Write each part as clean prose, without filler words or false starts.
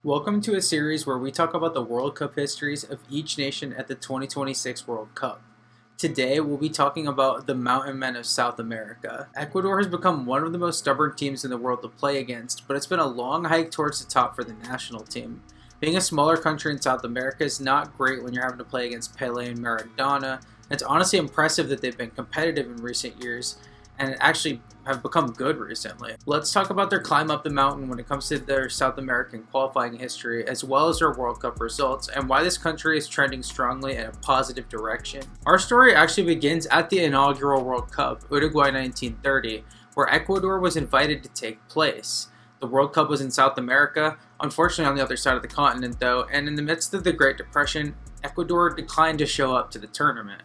Welcome to a series where we talk about the World Cup histories of each nation at the 2026 World Cup. Today, we'll be talking about the Mountain Men of South America. Ecuador has become one of the most stubborn teams in the world to play against, but it's been a long hike towards the top for the national team. Being a smaller country in South America is not great when you're having to play against Pele and Maradona. It's honestly impressive that they've been competitive in recent years and actually have become good recently. Let's talk about their climb up the mountain when it comes to their South American qualifying history, as well as their World Cup results, and why this country is trending strongly in a positive direction. Our story actually begins at the inaugural World Cup, Uruguay 1930, where Ecuador was invited to take place. The World Cup was in South America, unfortunately on the other side of the continent though, and in the midst of the Great Depression, Ecuador declined to show up to the tournament.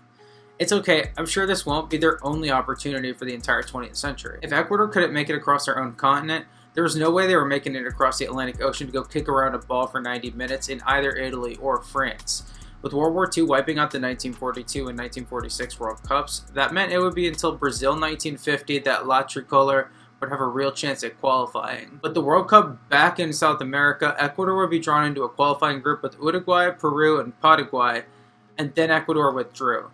It's okay, I'm sure this won't be their only opportunity for the entire 20th century. If Ecuador couldn't make it across their own continent, there was no way they were making it across the Atlantic Ocean to go kick around a ball for 90 minutes in either Italy or France. With World War II wiping out the 1942 and 1946 World Cups, that meant it would be until Brazil 1950 that La Tricolor would have a real chance at qualifying. With the World Cup back in South America, Ecuador would be drawn into a qualifying group with Uruguay, Peru, and Paraguay, and then Ecuador withdrew.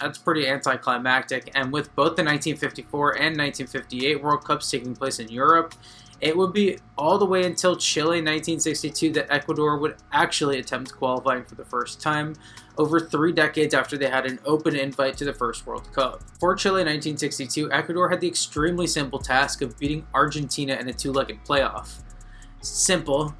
That's pretty anticlimactic, and with both the 1954 and 1958 World Cups taking place in Europe, it would be all the way until Chile 1962 that Ecuador would actually attempt qualifying for the first time, over 3 decades after they had an open invite to the first World Cup. For Chile 1962, Ecuador had the extremely simple task of beating Argentina in a 2-legged playoff. Simple,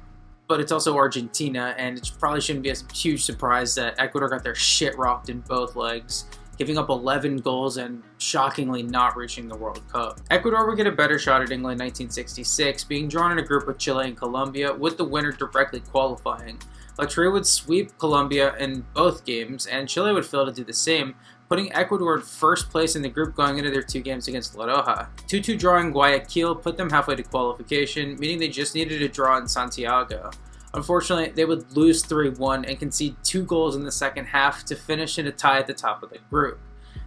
but it's also Argentina, and it probably shouldn't be a huge surprise that Ecuador got their shit rocked in both legs, giving up 11 goals and shockingly not reaching the World Cup. Ecuador would get a better shot at England 1966, being drawn in a group with Chile and Colombia, with the winner directly qualifying. La Tri would sweep Colombia in both games, and Chile would fail to do the same, putting Ecuador in first place in the group going into their 2 games against La Roja. 2-2 draw in Guayaquil put them halfway to qualification, meaning they just needed a draw in Santiago. Unfortunately, they would lose 3-1 and concede 2 goals in the second half to finish in a tie at the top of the group.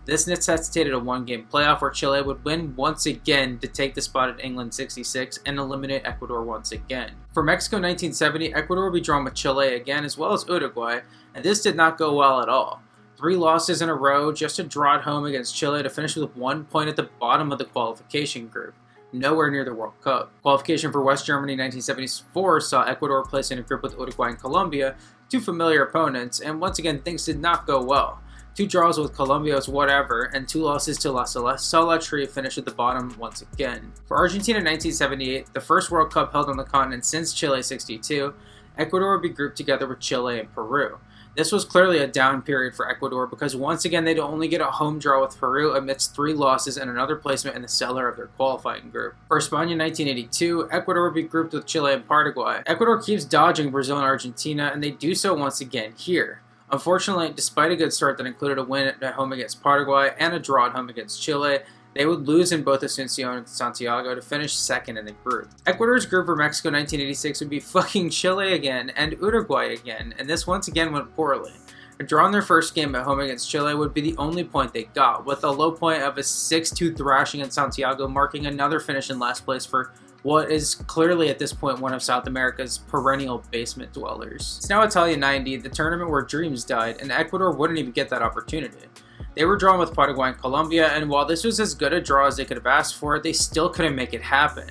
This necessitated a 1-game playoff where Chile would win once again to take the spot at England 66 and eliminate Ecuador once again. For Mexico 1970, Ecuador would be drawn with Chile again as well as Uruguay, and this did not go well at all. 3 losses in a row, just a draw at home against Chile to finish with 1 point at the bottom of the qualification group. Nowhere near the World Cup. Qualification for West Germany 1974 saw Ecuador placed in a group with Uruguay and Colombia, 2 familiar opponents, and once again things did not go well. 2 draws with Colombia was whatever, and 2 losses to La Celeste saw La Tri finish at the bottom once again. For Argentina 1978, the first World Cup held on the continent since Chile 62, Ecuador would be grouped together with Chile and Peru. This was clearly a down period for Ecuador because once again they'd only get a home draw with Peru amidst 3 losses and another placement in the cellar of their qualifying group. For España 1982, Ecuador would be grouped with Chile and Paraguay. Ecuador keeps dodging Brazil and Argentina, and they do so once again here. Unfortunately, despite a good start that included a win at home against Paraguay and a draw at home against Chile, they would lose in both Asunción and Santiago to finish second in the group. Ecuador's group for Mexico 1986 would be fucking Chile again and Uruguay again, and this once again went poorly. A draw in their first game at home against Chile would be the only point they got, with a low point of a 6-2 thrashing in Santiago marking another finish in last place for what is clearly at this point one of South America's perennial basement dwellers. It's now Italia 90, the tournament where dreams died, and Ecuador wouldn't even get that opportunity. They were drawn with Paraguay and Colombia, and while this was as good a draw as they could have asked for, they still couldn't make it happen.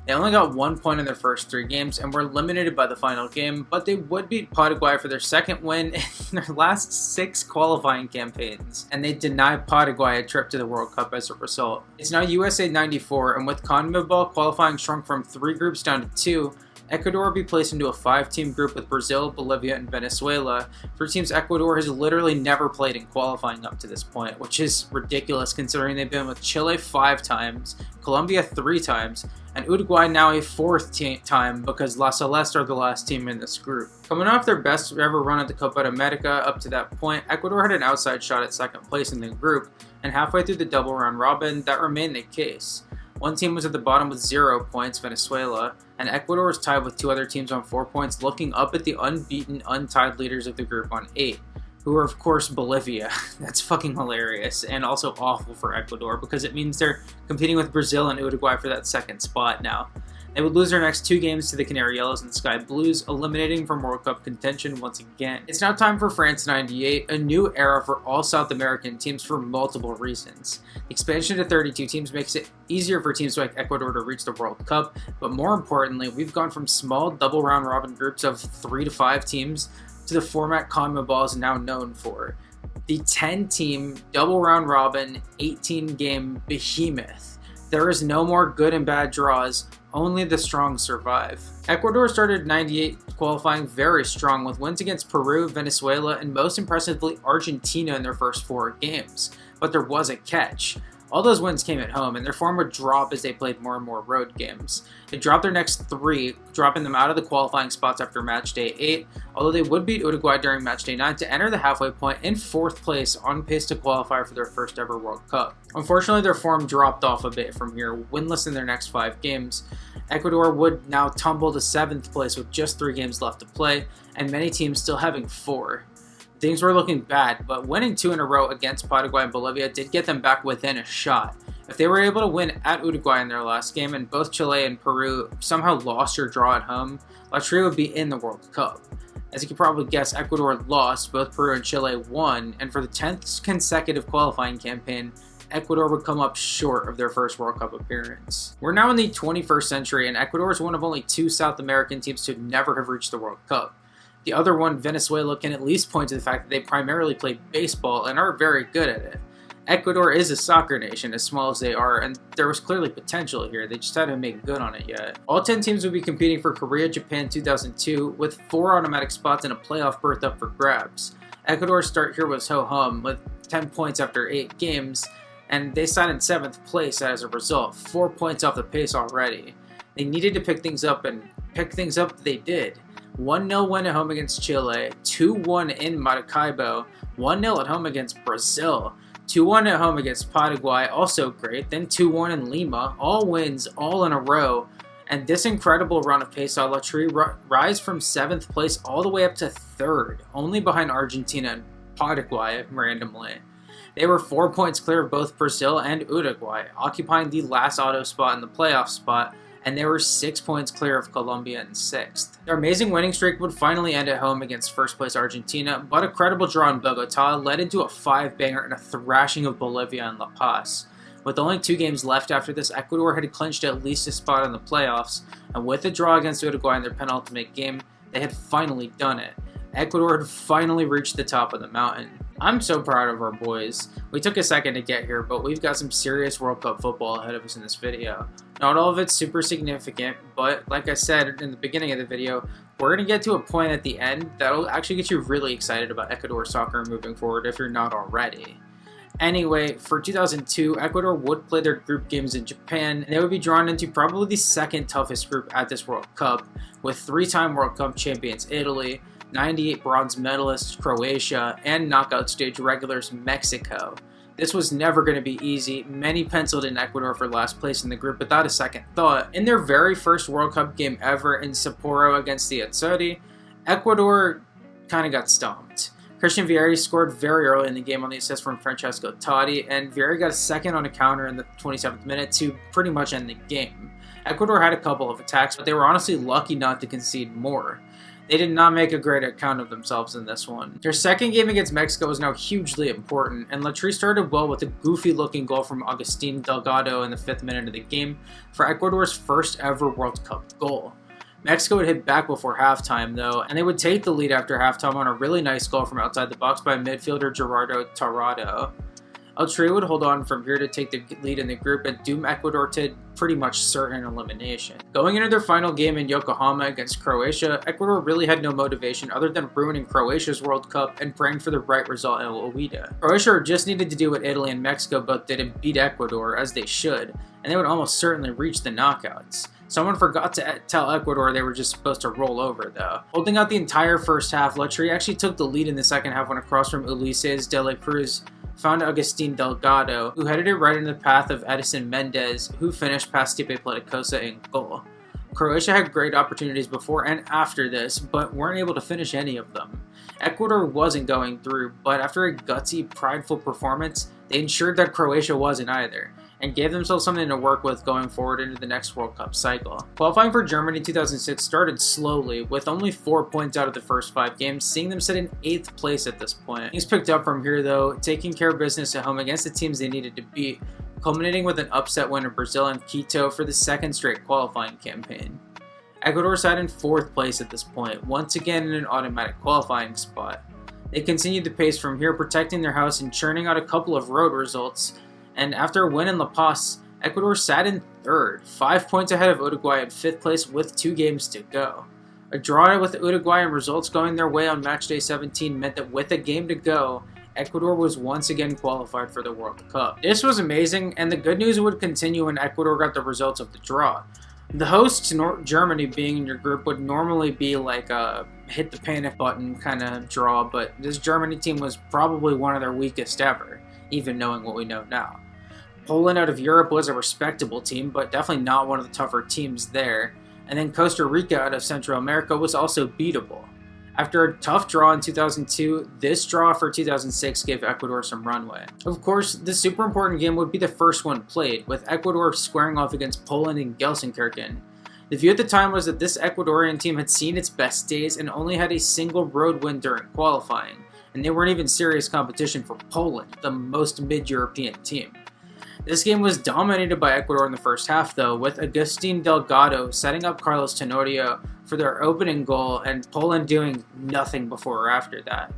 They only got 1 point in their first 3 games and were eliminated by the final game, but they would beat Paraguay for their second win in their last 6 qualifying campaigns, and they denied Paraguay a trip to the World Cup as a result. It's now USA 94, and with CONMEBOL qualifying shrunk from 3 groups down to 2, Ecuador will be placed into a 5-team group with Brazil, Bolivia, and Venezuela, 3 teams Ecuador has literally never played in qualifying up to this point, which is ridiculous considering they've been with Chile 5 times, Colombia 3 times, and Uruguay now a 4th time because La Celeste are the last team in this group. Coming off their best ever run at the Copa America up to that point, Ecuador had an outside shot at 2nd place in the group, and halfway through the double round robin, that remained the case. One team was at the bottom with 0 points, Venezuela, and Ecuador was tied with 2 other teams on 4 points, looking up at the unbeaten, untied leaders of the group on 8, who are of course Bolivia. That's fucking hilarious, and also awful for Ecuador because it means they're competing with Brazil and Uruguay for that 2nd spot now. They would lose their next 2 games to the Canary Yellows and Sky Blues, eliminating from World Cup contention once again. It's now time for France '98, a new era for all South American teams for multiple reasons. The expansion to 32 teams makes it easier for teams like Ecuador to reach the World Cup, but more importantly, we've gone from small double round robin groups of 3 to 5 teams to the format CONMEBOL is now known for. The 10-team double round robin 18-game behemoth. There is no more good and bad draws, only the strong survive. Ecuador started '98 qualifying very strong with wins against Peru, Venezuela, and most impressively Argentina in their first 4 games. But there was a catch. All those wins came at home, and their form would drop as they played more and more road games. They dropped their next 3, dropping them out of the qualifying spots after match day 8, although they would beat Uruguay during match day 9 to enter the halfway point in 4th place, on pace to qualify for their first ever World Cup. Unfortunately, their form dropped off a bit from here, winless in their next 5 games. Ecuador would now tumble to 7th place with just 3 games left to play, and many teams still having 4. Things were looking bad, but winning 2 in a row against Paraguay and Bolivia did get them back within a shot. If they were able to win at Uruguay in their last game, and both Chile and Peru somehow lost or draw at home, La Tri would be in the World Cup. As you can probably guess, Ecuador lost, both Peru and Chile won, and for the 10th consecutive qualifying campaign, Ecuador would come up short of their first World Cup appearance. We're now in the 21st century, and Ecuador is one of only 2 South American teams to never have reached the World Cup. The other one, Venezuela, can at least point to the fact that they primarily play baseball and are very good at it. Ecuador is a soccer nation, as small as they are, and there was clearly potential here, they just hadn't made good on it yet. All 10 teams would be competing for Korea, Japan 2002, with 4 automatic spots and a playoff berth up for grabs. Ecuador's start here was ho-hum, with 10 points after 8 games, and they sat in 7th place as a result, 4 points off the pace already. They needed to pick things up, and pick things up they did. 1-0 win at home against Chile, 2-1 in Maracaibo, 1-0 at home against Brazil, 2-1 at home against Paraguay, also great, then 2-1 in Lima, all wins, all in a row, and this incredible run of pace saw La Tri rise from 7th place all the way up to 3rd, only behind Argentina and Paraguay randomly. They were 4 points clear of both Brazil and Uruguay, occupying the last auto spot in the playoff spot, and they were 6 points clear of Colombia in 6th. Their amazing winning streak would finally end at home against first place Argentina, but a credible draw in Bogota led into a 5-banger and a thrashing of Bolivia and La Paz. With only 2 games left after this, Ecuador had clinched at least a spot in the playoffs, and with the draw against Uruguay in their penultimate game, they had finally done it. Ecuador had finally reached the top of the mountain. I'm so proud of our boys. We took a second to get here, but we've got some serious World Cup football ahead of us in this video. Not all of it's super significant, but like I said in the beginning of the video, we're going to get to a point at the end that'll actually get you really excited about Ecuador soccer moving forward if you're not already. Anyway, for 2002, Ecuador would play their group games in Japan, and they would be drawn into probably the 2nd toughest group at this World Cup, with 3-time World Cup champions Italy, 98 bronze medalists Croatia, and knockout stage regulars Mexico. This was never going to be easy. Many penciled in Ecuador for last place in the group without a second thought. In their very first World Cup game ever in Sapporo against the Azzurri, Ecuador kind of got stomped. Christian Vieri scored very early in the game on the assist from Francesco Totti, and Vieri got a second on a counter in the 27th minute to pretty much end the game. Ecuador had a couple of attacks, but they were honestly lucky not to concede more. They did not make a great account of themselves in this one. Their second game against Mexico was now hugely important, and La Tri started well with a goofy-looking goal from Agustin Delgado in the 5th minute of the game for Ecuador's first ever World Cup goal. Mexico would hit back before halftime, though, and they would take the lead after halftime on a really nice goal from outside the box by midfielder Gerardo Torrado. La Tri would hold on from here to take the lead in the group and doom Ecuador to pretty much certain elimination. Going into their final game in Yokohama against Croatia, Ecuador really had no motivation other than ruining Croatia's World Cup and praying for the right result in Ueda. Croatia just needed to do what Italy and Mexico both did and beat Ecuador, as they should, and they would almost certainly reach the knockouts. Someone forgot to tell Ecuador they were just supposed to roll over, though. Holding out the entire first half, La Tri actually took the lead in the second half when a cross from Ulises de la Cruz found Agustin Delgado, who headed it right in the path of Edison Mendez, who finished past Stipe Platicosa in goal. Croatia had great opportunities before and after this, but weren't able to finish any of them. Ecuador wasn't going through, but after a gutsy, prideful performance, They ensured that Croatia wasn't either, and gave themselves something to work with going forward into the next World Cup cycle. Qualifying for Germany in 2006 started slowly, with only 4 points out of the first 5 games, seeing them sit in 8th place at this point. Things picked up from here though, taking care of business at home against the teams they needed to beat, culminating with an upset win in Brazil and Quito for the 2nd straight qualifying campaign. Ecuador sat in 4th place at this point, once again in an automatic qualifying spot. They continued the pace from here, protecting their house and churning out a couple of road results, and after a win in La Paz, Ecuador sat in 3rd, 5 points ahead of Uruguay at 5th place with 2 games to go. A draw with Uruguay and results going their way on matchday 17 meant that with a game to go, Ecuador was once again qualified for the World Cup. This was amazing, and the good news would continue when Ecuador got the results of the draw. The hosts, Germany being in your group, would normally be like a hit the panic button kind of draw, but this Germany team was probably one of their weakest ever, even knowing what we know now. Poland out of Europe was a respectable team, but definitely not one of the tougher teams there, and then Costa Rica out of Central America was also beatable. After a tough draw in 2002, this draw for 2006 gave Ecuador some runway. Of course, the super important game would be the first one played, with Ecuador squaring off against Poland in Gelsenkirchen. The view at the time was that this Ecuadorian team had seen its best days and only had a single road win during qualifying, and they weren't even serious competition for Poland, the most mid-European team. This game was dominated by Ecuador in the first half though, with Agustin Delgado setting up Carlos Tenorio for their opening goal and Poland doing nothing before or after that.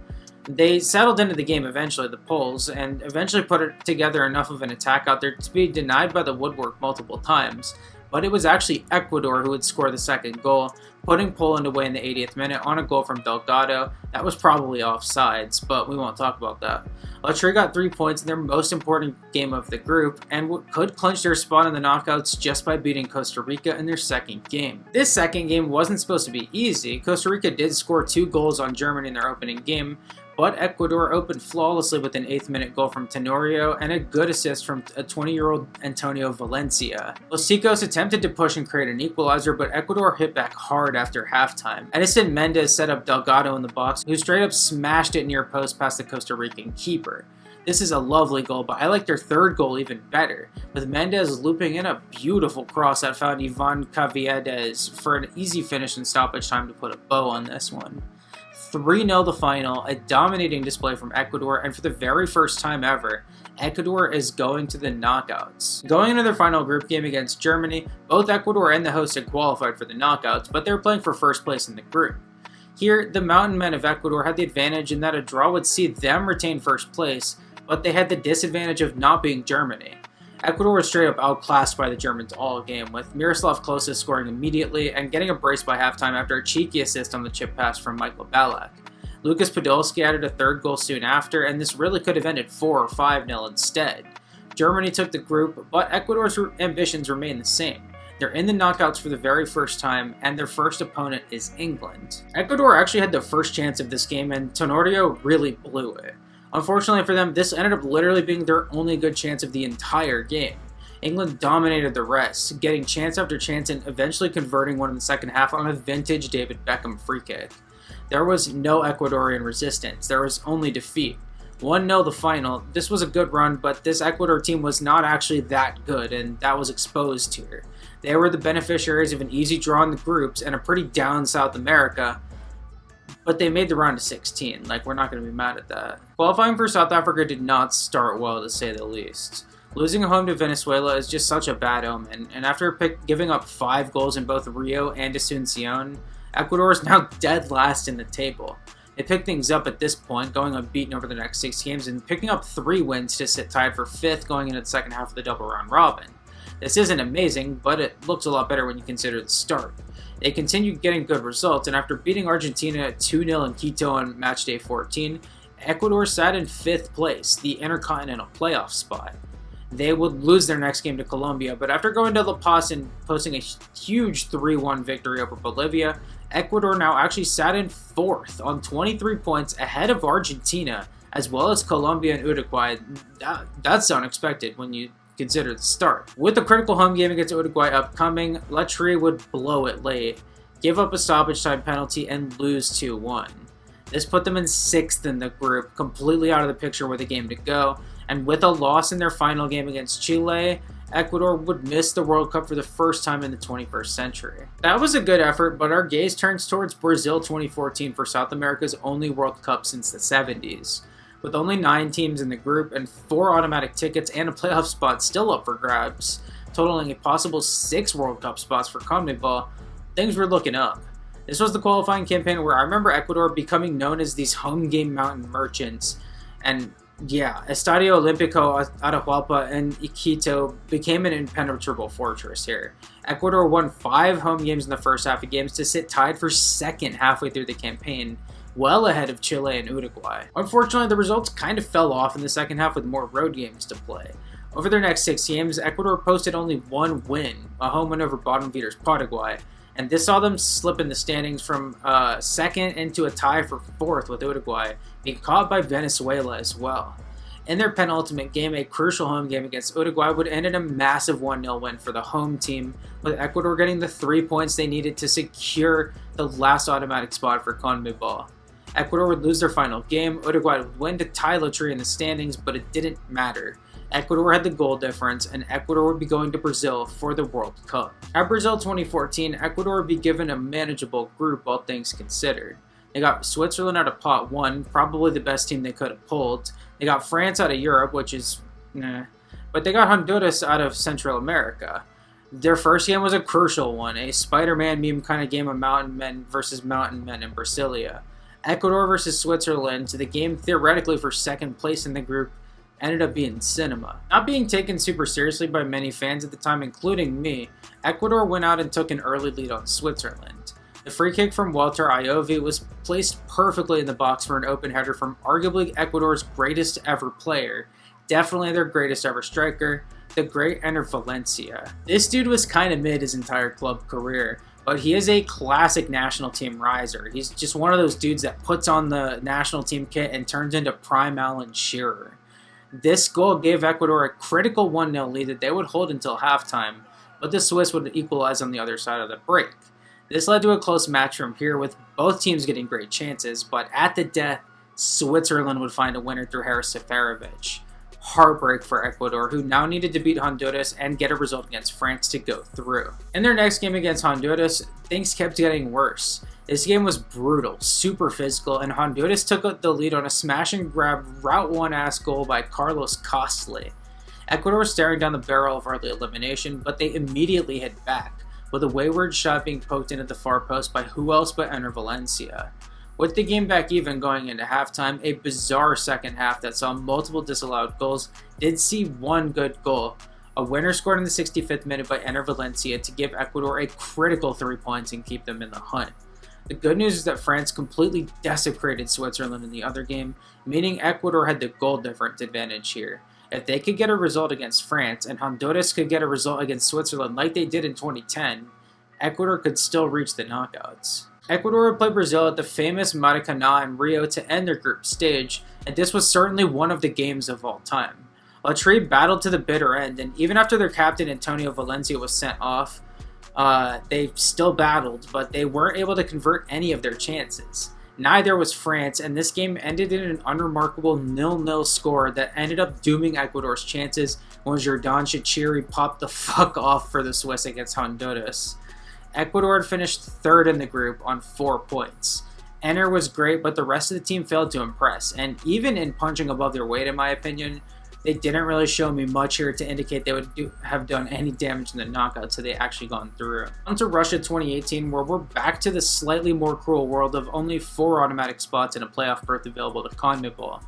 They settled into the game eventually, the Poles, and eventually put it together enough of an attack out there to be denied by the woodwork multiple times, but it was actually Ecuador who would score the second goal, putting Poland away in the 80th minute on a goal from Delgado. That was probably offsides, but we won't talk about that. Latry got 3 points in their most important game of the group, and could clinch their spot in the knockouts just by beating Costa Rica in their second game. This second game wasn't supposed to be easy. Costa Rica did score 2 goals on Germany in their opening game, but Ecuador opened flawlessly with an 8th minute goal from Tenorio and a good assist from a 20-year-old Antonio Valencia. Los Ticos attempted to push and create an equalizer, but Ecuador hit back hard after halftime. Edison Mendez set up Delgado in the box, who straight up smashed it near post past the Costa Rican keeper. This is a lovely goal, but I like their third goal even better, with Mendez looping in a beautiful cross that found Ivan Caviedes for an easy finish in stoppage time to put a bow on this one. 3-0 the final, a dominating display from Ecuador, and for the very first time ever, Ecuador is going to the knockouts. Going into their final group game against Germany, both Ecuador and the host had qualified for the knockouts, but they were playing for first place in the group. Here, the Mountain Men of Ecuador had the advantage in that a draw would see them retain first place, but they had the disadvantage of not being Germany. Ecuador was straight up outclassed by the Germans all game, with Miroslav Klose scoring immediately and getting a brace by halftime after a cheeky assist on the chip pass from Michael Ballack. Lucas Podolski added a third goal soon after, and this really could have ended 4 or 5-0 instead. Germany took the group, but Ecuador's ambitions remain the same. They're in the knockouts for the very first time, and their first opponent is England. Ecuador actually had the first chance of this game, and Tenorio really blew it. Unfortunately for them, this ended up literally being their only good chance of the entire game. England dominated the rest, getting chance after chance and eventually converting one in the second half on a vintage David Beckham free kick. There was no Ecuadorian resistance, there was only defeat. 1-0 the final. This was a good run, but this Ecuador team was not actually that good, and that was exposed here. They were the beneficiaries of an easy draw in the groups and a pretty down South America, but they made the round of 16. Like, we're not going to be mad at that. Qualifying for South Africa did not start well, to say the least. Losing home to Venezuela is just such a bad omen, and after giving up 5 goals in both Rio and Asunción, Ecuador is now dead last in the table. They picked things up at this point, going unbeaten over the next 6 games and picking up 3 wins to sit tied for 5th going into the second half of the double round robin. This isn't amazing, but it looks a lot better when you consider the start. They continued getting good results, and after beating Argentina 2-0 in Quito on matchday 14, Ecuador sat in 5th place, the Intercontinental playoff spot. They would lose their next game to Colombia, but after going to La Paz and posting a huge 3-1 victory over Bolivia, Ecuador now actually sat in 4th on 23 points ahead of Argentina, as well as Colombia and Uruguay. That's unexpected when you consider the start. With the critical home game against Uruguay upcoming, Latry would blow it late, give up a stoppage time penalty, and lose 2-1. This put them in 6th in the group, completely out of the picture with a game to go, and with a loss in their final game against Chile, Ecuador would miss the World Cup for the first time in the 21st century. That was a good effort, but our gaze turns towards Brazil 2014 for South America's only World Cup since the 70s. With only 9 teams in the group and 4 automatic tickets and a playoff spot still up for grabs, totaling a possible 6 World Cup spots for CONMEBOL, things were looking up. This was the qualifying campaign where I remember Ecuador becoming known as these home game mountain merchants, and yeah, Estadio Olímpico Atahualpa and Quito became an impenetrable fortress here. Ecuador won 5 home games in the first half of games to sit tied for 2nd halfway through the campaign, well ahead of Chile and Uruguay. Unfortunately, the results kind of fell off in the second half with more road games to play. Over their next 6 games, Ecuador posted only 1 win, a home win over bottom feeders Paraguay, and this saw them slip in the standings from 2nd into a tie for 4th with Uruguay, being caught by Venezuela as well. In their penultimate game, a crucial home game against Uruguay would end in a massive 1-0 win for the home team, with Ecuador getting the 3 points they needed to secure the last automatic spot for CONMEBOL. Ecuador would lose their final game, Uruguay would win to tie Latry in the standings, but it didn't matter. Ecuador had the goal difference, and Ecuador would be going to Brazil for the World Cup. At Brazil 2014, Ecuador would be given a manageable group, all things considered. They got Switzerland out of pot 1, probably the best team they could have pulled. They got France out of Europe, which is but they got Honduras out of Central America. Their first game was a crucial one, a Spider-Man meme kind of game of mountain men versus mountain men in Brasilia. Ecuador versus Switzerland, the game theoretically for 2nd place in the group, ended up being cinema. Not being taken super seriously by many fans at the time, including me, Ecuador went out and took an early lead on Switzerland. The free kick from Walter Iovi was placed perfectly in the box for an open header from arguably Ecuador's greatest ever player, definitely their greatest ever striker, the great Enner Valencia. This dude was kind of mid his entire club career, but he is a classic national team riser. He's just one of those dudes that puts on the national team kit and turns into prime Alan Shearer. This goal gave Ecuador a critical 1-0 lead that they would hold until halftime, but the Swiss would equalize on the other side of the break. This led to a close match from here, with both teams getting great chances, but at the death, Switzerland would find a winner through Haris Seferovic. Heartbreak for Ecuador, who now needed to beat Honduras and get a result against France to go through. In their next game against Honduras, things kept getting worse. This game was brutal, super physical, and Honduras took the lead on a smash and grab route 1-ass goal by Carlos Costly. Ecuador was staring down the barrel of early elimination, but they immediately hit back, with a wayward shot being poked in at the far post by who else but Enner Valencia. With the game back even going into halftime, a bizarre second half that saw multiple disallowed goals did see one good goal. A winner scored in the 65th minute by Enner Valencia to give Ecuador a critical 3 points and keep them in the hunt. The good news is that France completely desecrated Switzerland in the other game, meaning Ecuador had the goal difference advantage here. If they could get a result against France, and Honduras could get a result against Switzerland like they did in 2010, Ecuador could still reach the knockouts. Ecuador would play Brazil at the famous Maracanã in Rio to end their group stage, and this was certainly one of the games of all time. Latry battled to the bitter end, and even after their captain Antonio Valencia was sent off, they still battled, but they weren't able to convert any of their chances. Neither was France, and this game ended in an unremarkable 0-0 score that ended up dooming Ecuador's chances when Jordan Shaqiri popped the fuck off for the Swiss against Honduras. Ecuador had finished 3rd in the group on 4 points. Enner was great, but the rest of the team failed to impress, and even in punching above their weight in my opinion, they didn't really show me much here to indicate they would have done any damage in the knockouts had they actually gone through. On to Russia 2018, where we're back to the slightly more cruel world of only 4 automatic spots and a playoff berth available to CONMEBOL.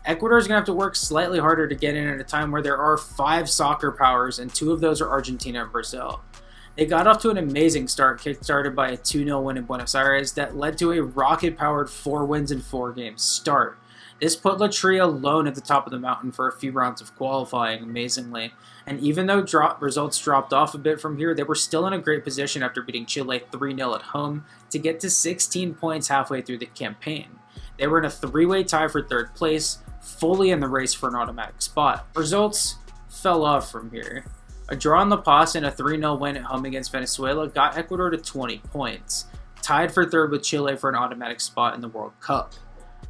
Ecuador is going to have to work slightly harder to get in at a time where there are 5 soccer powers, and 2 of those are Argentina and Brazil. They got off to an amazing start, kick-started by a 2-0 win in Buenos Aires that led to a rocket-powered 4 wins in 4 games start. This put Latry alone at the top of the mountain for a few rounds of qualifying, amazingly, and even though results dropped off a bit from here, they were still in a great position after beating Chile 3-0 at home to get to 16 points halfway through the campaign. They were in a 3-way tie for 3rd place, fully in the race for an automatic spot. Results fell off from here. A draw in La Paz and a 3-0 win at home against Venezuela got Ecuador to 20 points, tied for 3rd with Chile for an automatic spot in the World Cup.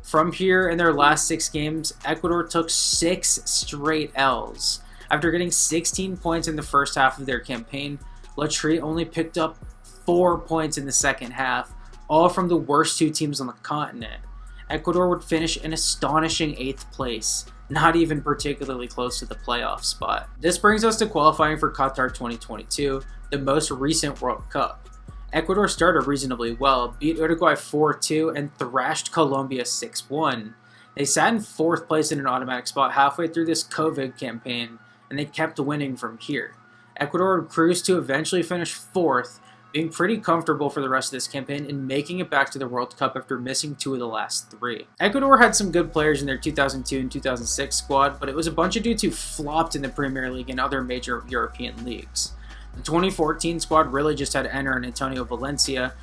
From here, in their last 6 games, Ecuador took 6 straight L's. After getting 16 points in the first half of their campaign, Latry only picked up 4 points in the second half, all from the worst 2 teams on the continent. Ecuador would finish in astonishing 8th place, not even particularly close to the playoff spot. This brings us to qualifying for Qatar 2022, the most recent World Cup. Ecuador started reasonably well, beat Uruguay 4-2, and thrashed Colombia 6-1. They sat in 4th place in an automatic spot halfway through this COVID campaign, and they kept winning from here. Ecuador would cruise to eventually finish 4th, being pretty comfortable for the rest of this campaign and making it back to the World Cup after missing 2 of the last 3. Ecuador had some good players in their 2002 and 2006 squad, but it was a bunch of dudes who flopped in the Premier League and other major European leagues. The 2014 squad really just had Enner and Antonio Valencia,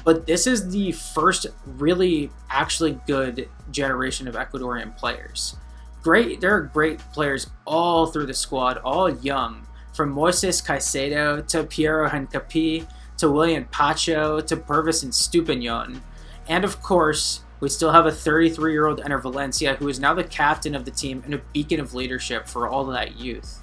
but this is the first really actually good generation of Ecuadorian players. There are great players all through the squad, all young, from Moises Caicedo to Piero Hincapié to William Pacho to Purvis and Stupinian. And of course, we still have a 33-year-old Enner Valencia who is now the captain of the team and a beacon of leadership for all of that youth.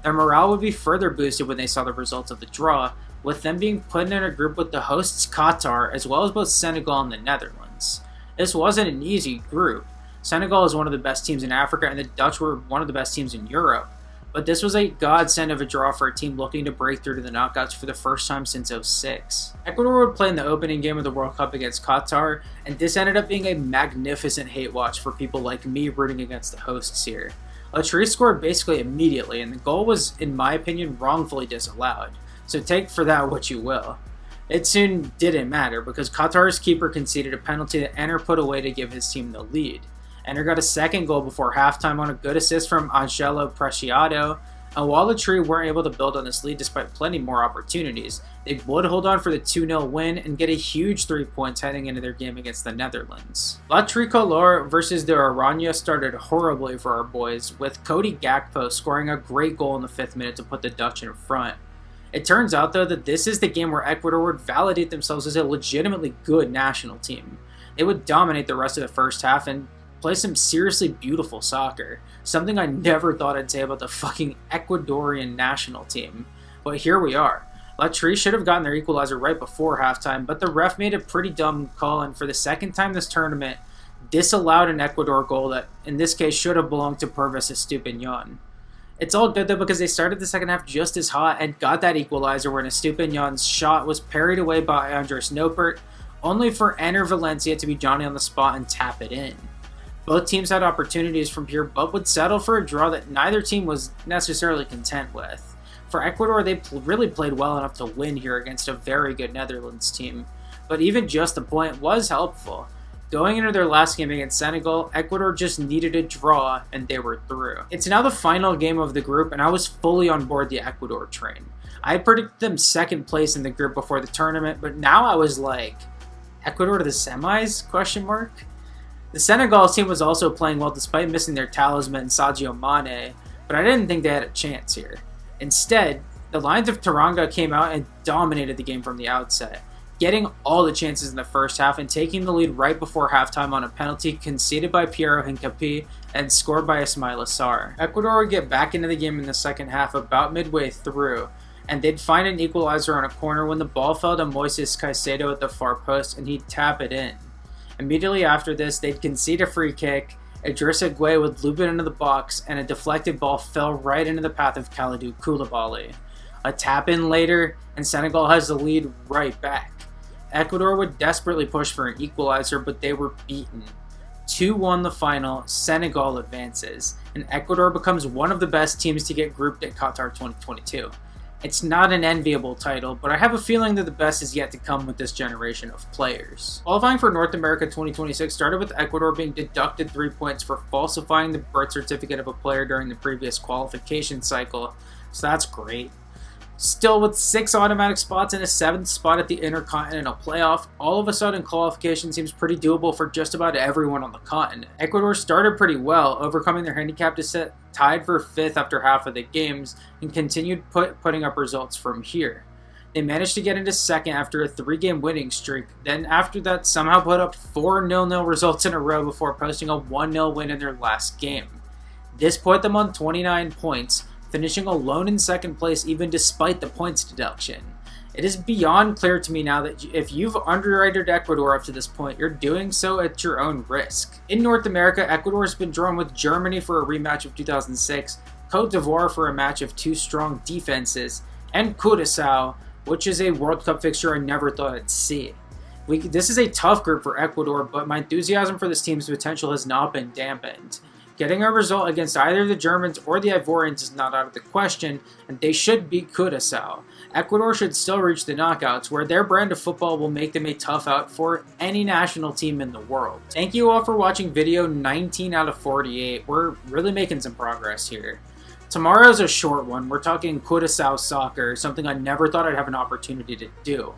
Their morale would be further boosted when they saw the results of the draw, with them being put in a group with the hosts Qatar as well as both Senegal and the Netherlands. This wasn't an easy group. Senegal is one of the best teams in Africa and the Dutch were one of the best teams in Europe. But this was a godsend of a draw for a team looking to break through to the knockouts for the first time since '06. Ecuador would play in the opening game of the World Cup against Qatar, and this ended up being a magnificent hate watch for people like me rooting against the hosts here. Latry scored basically immediately, and the goal was, in my opinion, wrongfully disallowed, so take for that what you will. It soon didn't matter, because Qatar's keeper conceded a penalty that Enner put away to give his team the lead. Enner got a second goal before halftime on a good assist from Angelo Preciado, and while Latry weren't able to build on this lead despite plenty more opportunities, they would hold on for the 2-0 win and get a huge 3 points heading into their game against the Netherlands. La Tricolor versus the Aranya started horribly for our boys, with Cody Gakpo scoring a great goal in the 5th minute to put the Dutch in front. It turns out though that this is the game where Ecuador would validate themselves as a legitimately good national team. They would dominate the rest of the first half and play some seriously beautiful soccer, something I never thought I'd say about the fucking Ecuadorian national team. But here we are. Latry should have gotten their equalizer right before halftime, but the ref made a pretty dumb call and for the second time this tournament disallowed an Ecuador goal that in this case should have belonged to Purvis Estupinian. It's all good though because they started the second half just as hot and got that equalizer when Estupinian's shot was parried away by Andres Noppert, only for Enner Valencia to be Johnny on the spot and tap it in. Both teams had opportunities from here, but would settle for a draw that neither team was necessarily content with. For Ecuador, they really played well enough to win here against a very good Netherlands team, but even just the point was helpful. Going into their last game against Senegal, Ecuador just needed a draw, and they were through. It's now the final game of the group, and I was fully on board the Ecuador train. I predicted them second place in the group before the tournament, but now I was like, Ecuador to the semis? Question mark. The Senegal team was also playing well despite missing their talisman Sadio Mane, but I didn't think they had a chance here. Instead, the Lions of Teranga came out and dominated the game from the outset, getting all the chances in the first half and taking the lead right before halftime on a penalty conceded by Piero Hincapié and scored by Ismail Assar. Ecuador would get back into the game in the second half about midway through, and they'd find an equalizer on a corner when the ball fell to Moises Caicedo at the far post and he'd tap it in. Immediately after this, they'd concede a free kick, Idrissa Gueye would loop it into the box, and a deflected ball fell right into the path of Kalidou Koulibaly. A tap in later, and Senegal has the lead right back. Ecuador would desperately push for an equalizer, but they were beaten. 2-1 the final, Senegal advances, and Ecuador becomes one of the best teams to get grouped at Qatar 2022. It's not an enviable title, but I have a feeling that the best is yet to come with this generation of players. Qualifying for North America 2026 started with Ecuador being deducted 3 points for falsifying the birth certificate of a player during the previous qualification cycle, so that's great. Still, with 6 automatic spots and a 7th spot at the Intercontinental Playoff, all of a sudden qualification seems pretty doable for just about everyone on the continent. Ecuador started pretty well, overcoming their handicap to sit tied for 5th after half of the games, and continued putting up results from here. They managed to get into second after a 3-game winning streak. Then after that, somehow put up 4 0-0 results in a row before posting a 1-0 win in their last game. This put them on 29 points, finishing alone in second place even despite the points deduction. It is beyond clear to me now that if you've underrated Ecuador up to this point, you're doing so at your own risk. In North America, Ecuador has been drawn with Germany for a rematch of 2006, Cote d'Ivoire for a match of 2 strong defenses, and Curaçao, which is a World Cup fixture I never thought I'd see. This is a tough group for Ecuador, but my enthusiasm for this team's potential has not been dampened. Getting a result against either the Germans or the Ivorians is not out of the question, and they should beat Curaçao. Ecuador should still reach the knockouts, where their brand of football will make them a tough out for any national team in the world. Thank you all for watching video 19 out of 48. We're really making some progress here. Tomorrow's a short one. We're talking Curaçao soccer, something I never thought I'd have an opportunity to do.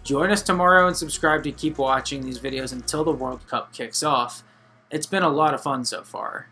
Join us tomorrow and subscribe to keep watching these videos until the World Cup kicks off. It's been a lot of fun so far.